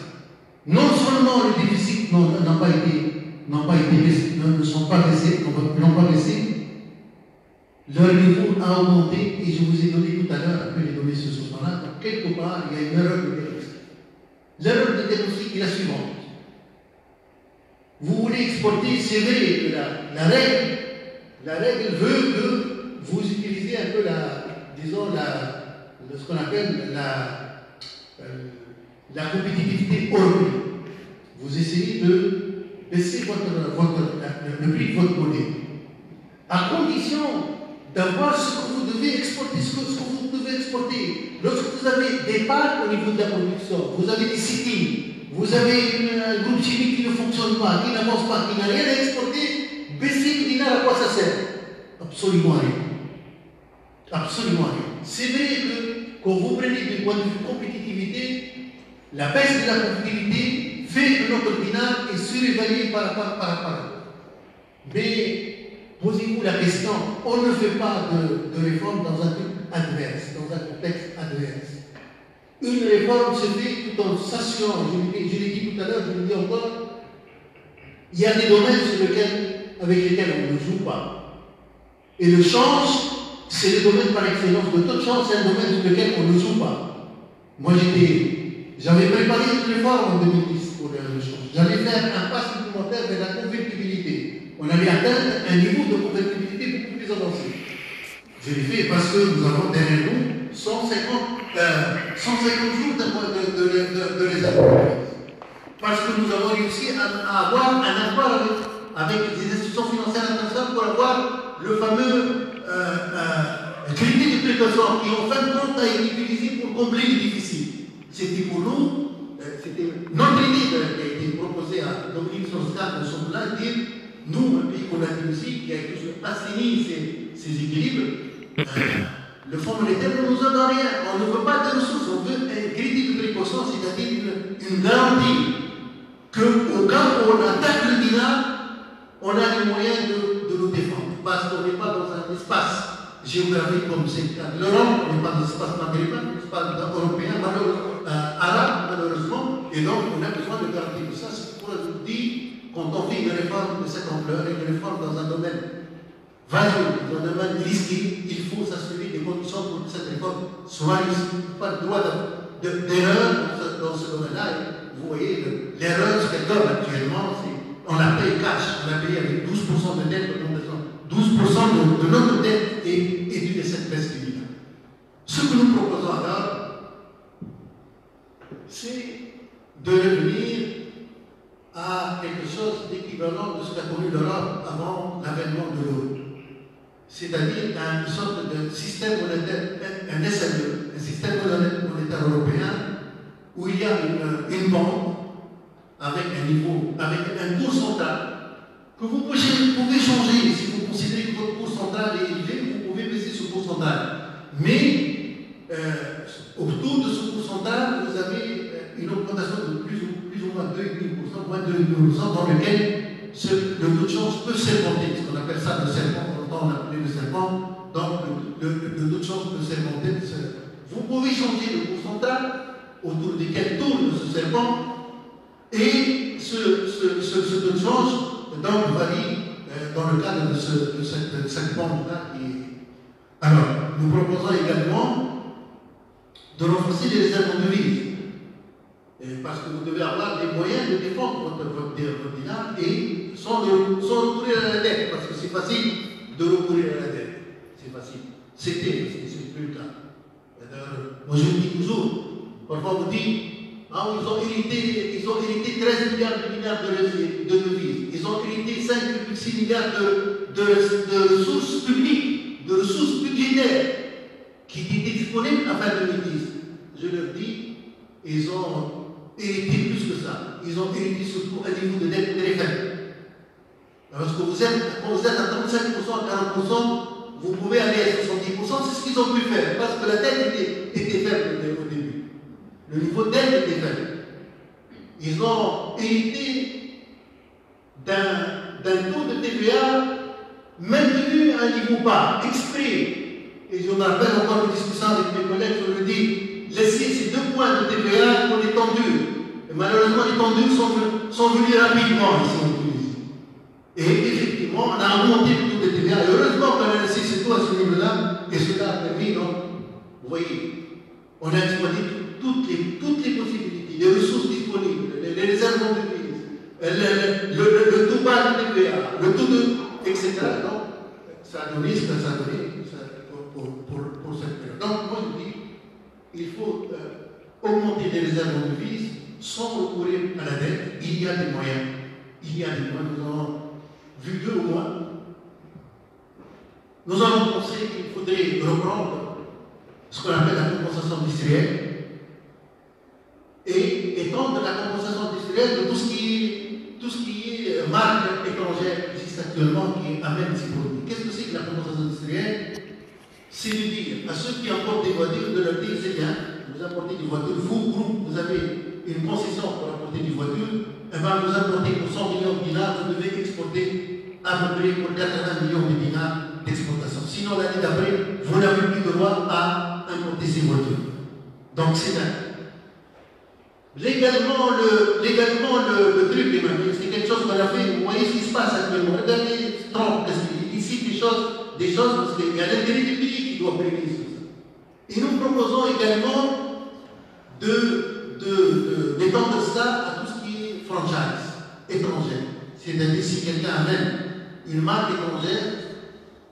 Non seulement le déficit n'ont pas été baissés, ne sont pas baissés, n'ont pas baissé, leur niveau a augmenté et je vous ai donné tout à l'heure un peu les données sur ce point-là. Donc, quelque part, il y a une erreur de diagnostic. L'erreur de diagnostic est la suivante. Vous voulez exporter, c'est vrai que la règle veut que vous utilisez un peu ce qu'on appelle la compétitivité européenne. Vous essayez de baisser le prix de votre monnaie, à condition d'avoir ce que vous devez exporter, Lorsque vous avez des parts au niveau de la production, vous avez des sites, vous avez un groupe chimique qui ne fonctionne pas, qui n'avance pas, qui n'a rien à exporter, baisser le dinar, à quoi ça sert? Absolument rien. Absolument rien. C'est vrai que quand vous prenez du point de vue compétitivité, la baisse de la compétitivité fait que notre dinar est surévalué par rapport à mais posez-vous la question, on ne fait pas de réforme dans un truc adverse, dans un contexte adverse. Une réforme se fait tout en sachant, je l'ai dit tout à l'heure, je le dis encore, il y a des domaines avec lesquels on ne joue pas. Et le change, c'est le domaine par excellence. De toute chance, c'est un domaine sur lequel on ne joue pas. Moi, j'avais préparé une réforme en 2010 pour le change. J'allais faire un pas supplémentaire vers la convertibilité. On allait atteindre un niveau de convertibilité beaucoup plus avancé. Je l'ai fait parce que nous avons derrière nous 150 jours de réserve. Parce que nous avons réussi à avoir un accord avec les institutions financières internationales pour avoir le fameux crédit de précaution qui, en fin de compte, a été utilisé pour combler les déficits. C'était pour nous, c'était notre idée qui a été proposée à Dominique Strauss-Kahn de son plan, dire nous, un pays qu'on a dit aussi, qui a assaini ces équilibres, le Fonds monétaire ne nous donne rien. On ne veut pas de ressources, on veut un crédit de précaution, c'est-à-dire une garantie qu'au cas où on attaque le dinar, on a les moyens de nous défendre. Parce qu'on n'est pas dans un espace géographique comme c'est le cas de l'Europe, on n'est pas dans un espace maghrébin, un espace européen, arabe, malheureusement, et donc on a besoin de garantir ça. C'est pour vous dire, quand on fait une réforme de cette ampleur, et une réforme dans un domaine vaillant, dans un domaine risqué, il faut s'assurer des conditions pour que cette réforme soit réussie. Pas le droit d'erreur dans ce domaine-là. Vous voyez, l'erreur qu'elle donne actuellement, c'est on la paye cash, on la paye avec 12% de dette, 12% de notre dette est due à cette baisse du dinar. Ce que nous proposons alors, c'est de revenir à quelque chose d'équivalent de ce qu'a connu l'Europe avant l'avènement de l'euro. C'est-à-dire à une sorte de système monétaire, un SME, un système monétaire européen, où il y a une banque avec un niveau, avec un cours central, que vous pouvez changer. Si vous considérez que votre cours central est élevé, vous pouvez baisser ce cours central. Mais autour de ce cours central, vous avez une augmentation de plus ou moins 2,5%, moins de 2,5%, dans lequel le taux de change peut s'augmenter, ce qu'on appelle ça le serpent. On a appelé le serpent, donc le taux de change peut s'augmenter. Vous pouvez changer le cours central autour duquel tourne ce serpent. Et ce taux de change donc varie dans le cadre de cette bande-là. Alors, nous proposons également de renforcer les réserves en devises. Parce que vous devez avoir des moyens de défendre votre dinar et sans recourir à la dette. Parce que c'est facile de recourir à la dette. C'est facile. C'était, parce que c'est plus le cas. Moi je dis toujours, parfois vous dites, ils ont hérité 13 milliards de dinars de devises. Ils ont hérité 5,6 milliards de ressources publiques, de ressources budgétaires qui étaient disponibles à fin 2010. Je leur dis, ils ont hérité plus que ça. Ils ont hérité surtout un niveau de dette très faible. Parce que quand vous êtes à 35%, à 40%, vous pouvez aller à 70%, c'est ce qu'ils ont pu faire, parce que la dette était faible au début. Le niveau de dette était faible. Ils ont hérité d'un taux de TVA maintenu à un niveau bas, exprès. Et je me rappelle encore une discussion avec mes collègues, je leur dis, laissez ces 2 points de TVA pour les tendus. Et malheureusement, les tendus sont venus rapidement ici en Tunisie. Et effectivement, on a remonté le taux de TVA. Et heureusement qu'on a laissé ce taux à ce niveau-là, et cela a permis, donc, vous voyez, on a exploité toutes les possibilités, les ressources disponibles, les réserves en devises, le taux bas de TVA, le taux de. etc. Donc, ça a donné ce que ça a donné pour cette période. Donc, moi je dis, il faut augmenter les réserves en devises sans recourir à la dette. Il y a des moyens. Il y a des moyens. Nous avons vu 2 au moins. Nous avons pensé qu'il faudrait reprendre ce qu'on appelle la compensation industrielle et étendre la compensation industrielle de tout ce qui est marque étrangère qui existe actuellement, qui amène ces produits. Qu'est-ce que c'est que la compensation industrielle? C'est de dire à ceux qui importent des voitures de leur dire, c'est bien, vous importez des voitures, vous, groupe, vous avez une concession pour importer des voitures, et bien vous importez pour 100 millions de dinars, vous devez exporter à peu près pour 80 millions de dinars d'exportation. Sinon, l'année d'après, vous n'avez plus de droit à importer ces voitures. Donc c'est un. Légalement, le truc, c'est quelque chose qu'on a fait. Vous voyez ce qui se passe actuellement. Regardez Trump, il cite des choses parce qu'il y a l'intérêt du pays qui doit prévenir ça. Et nous proposons également d'étendre ça à tout ce qui est franchise étrangère. C'est-à-dire si quelqu'un amène une marque étrangère,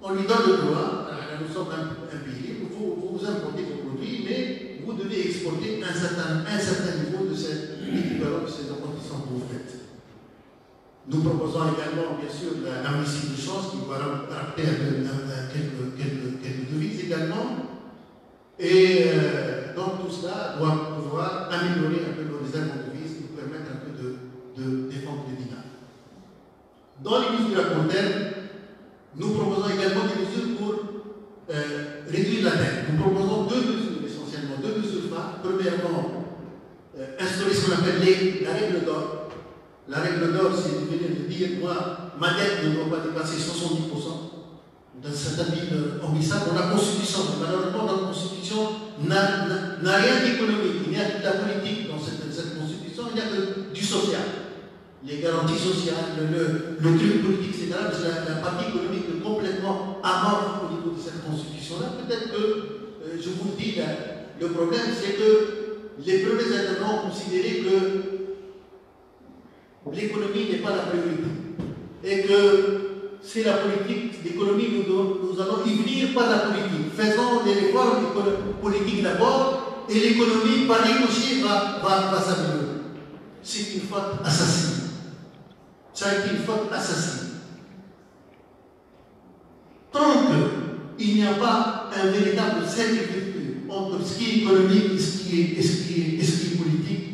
on lui donne le droit, nous sommes un pays, vous importez vos produits, mais vous devez exporter un certain niveau de cet équivalent de ces importations que vous faites. Nous proposons également, bien sûr, l'amnistie de change qui va rapporter quelques devises également. Et donc tout cela doit pouvoir améliorer un peu nos réserves en devises et nous permettre un peu de défendre les dinars. Dans les mesures à court terme, nous proposons également des mesures pour réduire la dette. Nous proposons deux mesures, essentiellement deux mesures phares. Premièrement, instaurer ce qu'on appelle la règle d'or. La règle d'or, c'est de venir de dire, moi, ma dette ne doit pas dépasser 70% d'un certain niveau envisageable. Dans la Constitution, malheureusement, notre Constitution n'a rien d'économique. Il n'y a que de la politique dans cette Constitution, il n'y a que du social. Les garanties sociales, le truc politique, etc. Parce que la partie économique est complètement amorphe au niveau de cette Constitution-là. Peut-être que, je vous le dis, le problème, c'est que les premiers intervenants ont considéré que l'économie n'est pas la priorité. Et que c'est la politique, l'économie, nous allons y venir par la politique. Faisons des réformes politiques d'abord, et l'économie, par ricochet, va s'améliorer. C'est une faute assassine. Ça a été une faute assassine. Tant qu'il n'y a pas un véritable cercle entre ce qui est économique et ce qui est politique,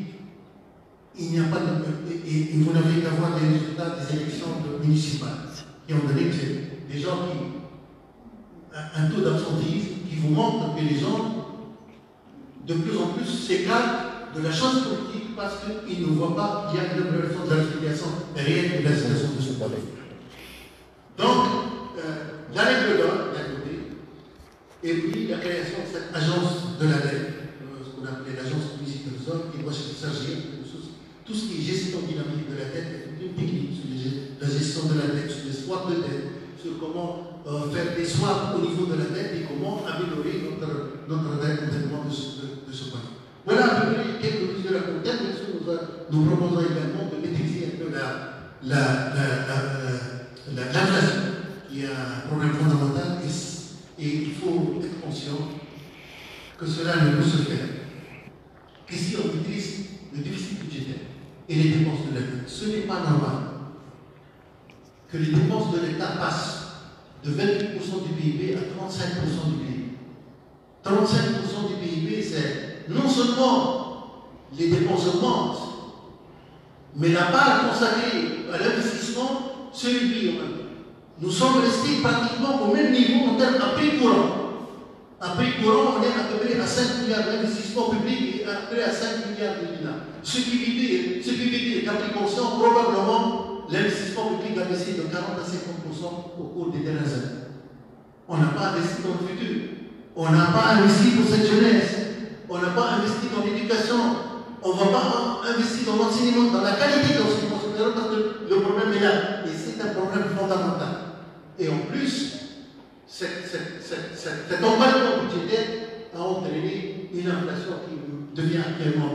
il n'y a pas de. Et vous n'avez qu'à voir les résultats des élections municipales qui ont donné que c'est des gens qui. Un taux d'absentéisme qui vous montre que les gens, de plus en plus, s'écartent de la chance politique parce qu'ils ne voient pas qu'il y a une évaluation de la situation réelle de la situation de ce problème. Donc, la règle d'or, d'un côté, et puis la création de cette agence de la dette, ce qu'on appelait l'agence publique de zone, qui doit s'agir de tout ce qui est gestion dynamique de la dette, une technique sur la gestion de la dette, sur les swaps de dette, sur comment faire des swaps au niveau de la dette et comment améliorer notre dette complètement de ce point. Voilà à peu près quelques mesures à court terme. Nous proposons également de maîtriser un peu l'inflation, qui est un problème fondamental, et il faut être conscient que cela ne peut se faire que si on maîtrise le déficit budgétaire et les dépenses de l'État. Ce n'est pas normal que les dépenses de l'État passent de 28% du PIB à 35% du PIB. 35% du PIB, c'est non seulement les dépenses augmentent, mais la part consacrée à l'investissement se réduit en même temps. Nous sommes restés pratiquement au même niveau en termes à prix courant. À prix courant, on est à peu près à 5 milliards d'investissements publics et à peu près à 5 milliards de dinars. Ce qui veut dire qu'à prix constant, probablement, l'investissement public va baisser de 40 à 50% au cours des dernières années. On n'a pas investi dans le futur. On n'a pas investi pour cette jeunesse. On n'a pas investi dans l'éducation. On ne va pas investir dans l'enseignement, dans la qualité de l'enseignement supérieur, parce que le problème est là. Et c'est un problème fondamental. Et en plus, cet emballement budgétaire a entraîné une inflation qui devient actuellement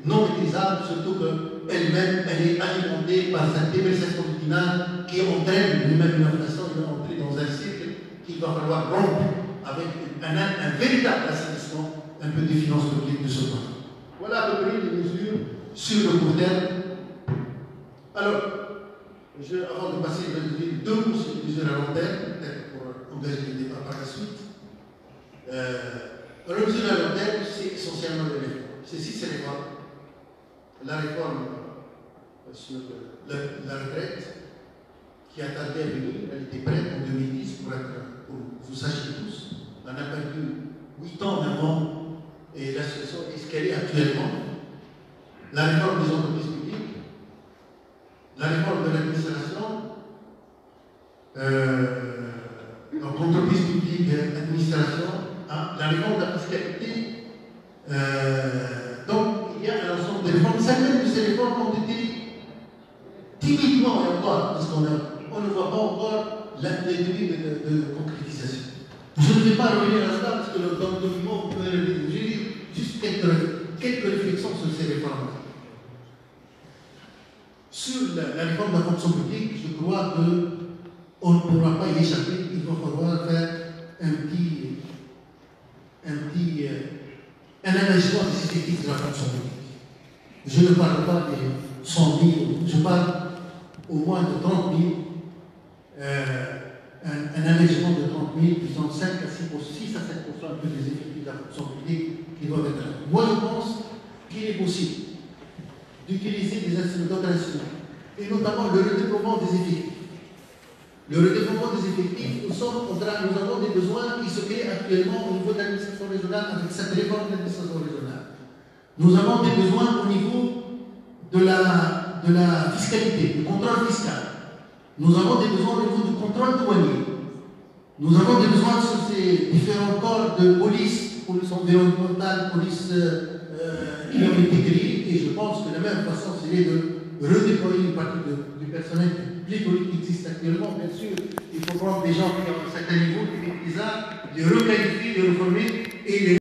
non maîtrisable, surtout qu'elle-même, elle est alimentée par cette dépréciation du dinar qui entraîne lui-même une inflation. Il va entrer dans un cycle qu'il va falloir rompre avec un véritable assainissement un peu des finances publiques de ce point. Voilà à peu près les mesures sur le court terme. Alors, avant de passer, je vais vous dire deux mots sur les mesures à long terme, peut-être pour engager le débat par la suite. Les mesures à long terme, c'est essentiellement les réformes. C'est six réformes. La réforme sur la retraite, qui a tardé à venir, elle était prête en 2010 pour vous sachiez tous. On a perdu 8 ans avant. Et la situation est ce qu'elle est actuellement. La réforme des entreprises publiques, la réforme de l'administration, donc entreprises publiques, administration, la réforme de la fiscalité. Donc, il y a un ensemble de réformes. Certaines de ces réformes ont été timidement, et encore, parce qu'on ne voit pas encore les débuts de concrétisation. Je ne vais pas revenir à ça parce que dans le document, vous pouvez le lire. Juste quelques réflexions sur ces réformes. Sur la réforme de la fonction publique, je crois qu'on ne pourra pas y échapper. Il va falloir faire un allègement des effectifs de la fonction publique. Je ne parle pas des 100 000, je parle au moins de 30 000. Un allègement de 30 000, disons 5 à 6 à 7% un peu des effectifs de la fonction publique qui doivent être là. Moi, je pense qu'il est possible d'utiliser des instruments, et notamment le redéploiement des effectifs. Le redéploiement des effectifs, nous avons des besoins qui se créent actuellement au niveau de l'administration régionale avec cette réforme de l'administration régionale. Nous avons des besoins au niveau de la fiscalité, du contrôle fiscal. Nous avons des besoins au niveau du contrôle douanier. Nous avons des besoins sur ces différents corps de police environnementale, police qui ont été créés, et je pense que la même façon serait de redéployer une partie du personnel pléthorique qui existe actuellement. Bien sûr, il faut prendre des gens qui ont un certain niveau, des arts, les requalifier, les reformer et les